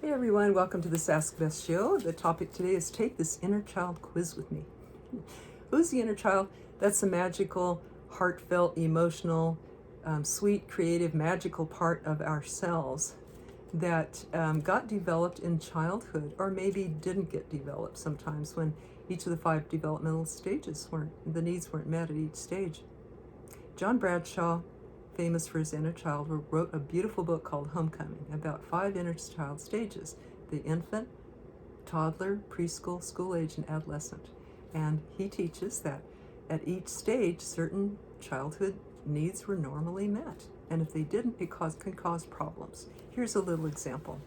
Hey everyone, welcome to this Ask Bess show. The topic today is take this inner child quiz with me. Who's the inner child? That's a magical, heartfelt, emotional, sweet, creative, magical part of ourselves that got developed in childhood, or maybe didn't get developed sometimes when each of the 5 developmental stages the needs weren't met at each stage. John Bradshaw, famous for his inner child, wrote a beautiful book called Homecoming about 5 inner child stages: the infant, toddler, preschool, school age, and adolescent. And he teaches that at each stage, certain childhood needs were normally met. And if they didn't, it can cause problems. Here's a little example.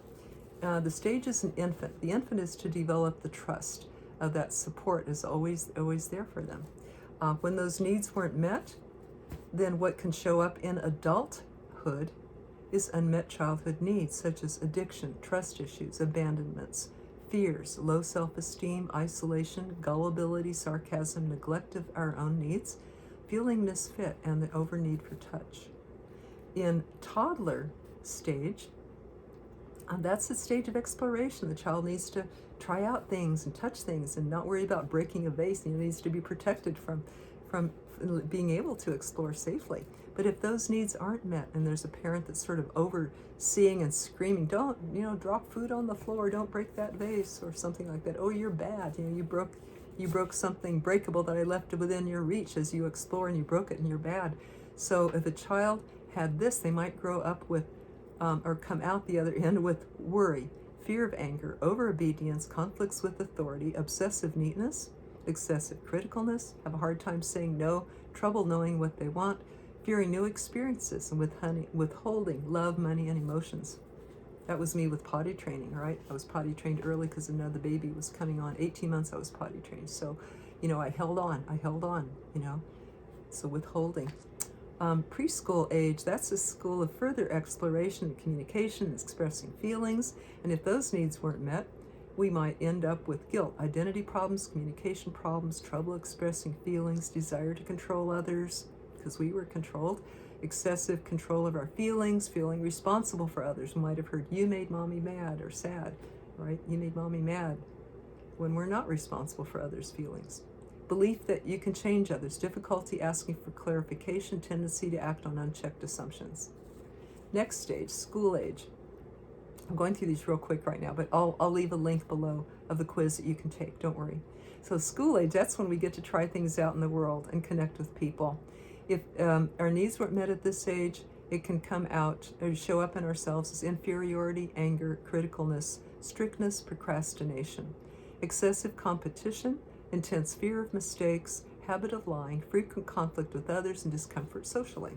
The stage is an infant. The infant is to develop the trust of that support is always there for them. When those needs weren't met, then what can show up in adulthood is unmet childhood needs such as addiction, trust issues, abandonments, fears, low self-esteem, isolation, gullibility, sarcasm, neglect of our own needs, feeling misfit, and the over need for touch. In toddler stage, that's the stage of exploration. The child needs to try out things and touch things and not worry about breaking a vase. He needs to be protected from being able to explore safely. But if those needs aren't met and there's a parent that's sort of overseeing and screaming, don't, drop food on the floor, don't break that vase, or something like that. Oh, you're bad. You broke something breakable that I left within your reach as you explore, and you broke it and you're bad. So if a child had this, they might grow up with or come out the other end with worry, fear of anger, overobedience, conflicts with authority, obsessive neatness, excessive criticalness, have a hard time saying no, trouble knowing what they want, fearing new experiences, and withholding love, money, and emotions. That was me with potty training, right? I was potty trained early because another baby was coming on. 18 months I was potty trained. So, I held on, so withholding. Preschool age, that's a school of further exploration and communication, expressing feelings. And if those needs weren't met, we might end up with guilt, identity problems, communication problems, trouble expressing feelings, desire to control others, because we were controlled, excessive control of our feelings, feeling responsible for others. We might have heard, you made mommy mad, or sad, right? You made mommy mad, when we're not responsible for others' feelings. Belief that you can change others, difficulty asking for clarification, tendency to act on unchecked assumptions. Next stage, school age. I'm going through these real quick right now, but I'll leave a link below of the quiz that you can take, don't worry. So school age, that's when we get to try things out in the world and connect with people. If our needs weren't met at this age, it can come out or show up in ourselves as inferiority, anger, criticalness, strictness, procrastination, excessive competition, intense fear of mistakes, habit of lying, frequent conflict with others, and discomfort socially.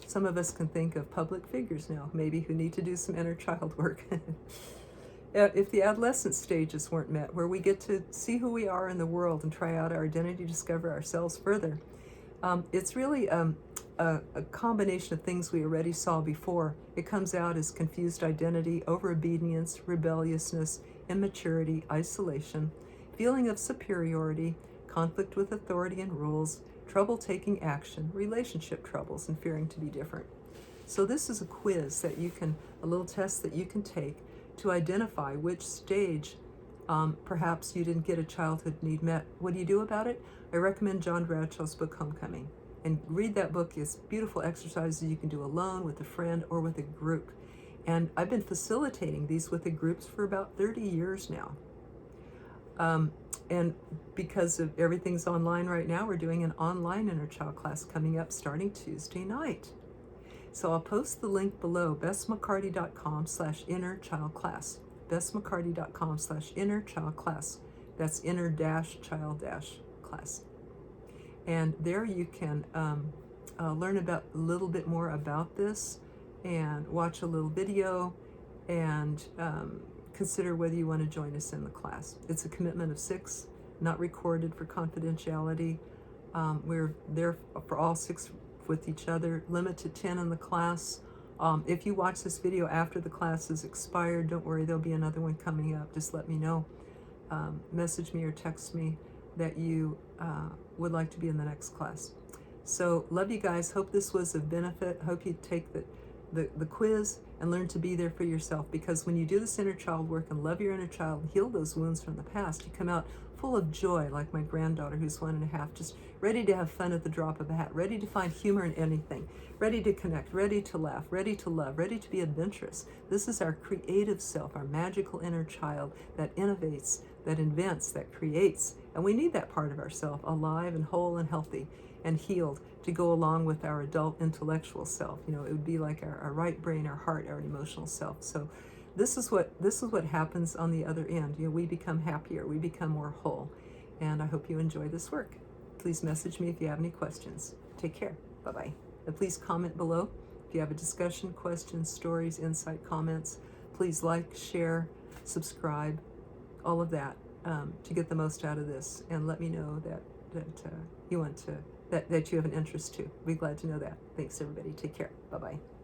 Some of us can think of public figures now, maybe, who need to do some inner child work. If the adolescent stages weren't met, where we get to see who we are in the world and try out our identity, discover ourselves further, it's really a combination of things we already saw before. It comes out as confused identity, overobedience, rebelliousness, immaturity, isolation, feeling of superiority, conflict with authority and rules, trouble taking action, relationship troubles, and fearing to be different. So this is a quiz that a little test that you can take to identify which stage perhaps you didn't get a childhood need met. What do you do about it? I recommend John Bradshaw's book, Homecoming. And read that book. It's beautiful exercises you can do alone, with a friend, or with a group. And I've been facilitating these with the groups for about 30 years now. And because of everything's online right now, we're doing an online inner child class coming up starting Tuesday night. So I'll post the link below, bessmccarty.com/inner-child-class. bessmccarty.com/inner-child-class. That's inner-child-class. And there you can learn about a little bit more about this and watch a little video and consider whether you want to join us in the class. It's a commitment of 6, not recorded for confidentiality. We're there for all 6 with each other, limit to 10 in the class. If you watch this video after the class is expired, don't worry, there'll be another one coming up. Just let me know. Message me or text me that you would like to be in the next class. So love you guys. Hope this was of benefit. Hope you take the quiz and learn to be there for yourself. Because when you do this inner child work and love your inner child and heal those wounds from the past, you come out full of joy, like my granddaughter who's 1.5, just ready to have fun at the drop of a hat, ready to find humor in anything, ready to connect, ready to laugh, ready to love, ready to be adventurous. This is our creative self, our magical inner child that innovates, that invents, that creates. And we need that part of ourself alive and whole and healthy and healed to go along with our adult intellectual self. You know, it would be like our right brain, our heart, our emotional self. So this is what happens on the other end. You know, we become happier, we become more whole. And I hope you enjoy this work. Please message me if you have any questions. Take care. Bye-bye. And please comment below if you have a discussion, questions, stories, insight, comments. Please like, share, subscribe, all of that, to get the most out of this. And let me know that you want to, that you have an interest too. Be glad to know that. Thanks, everybody. Take care. Bye-bye.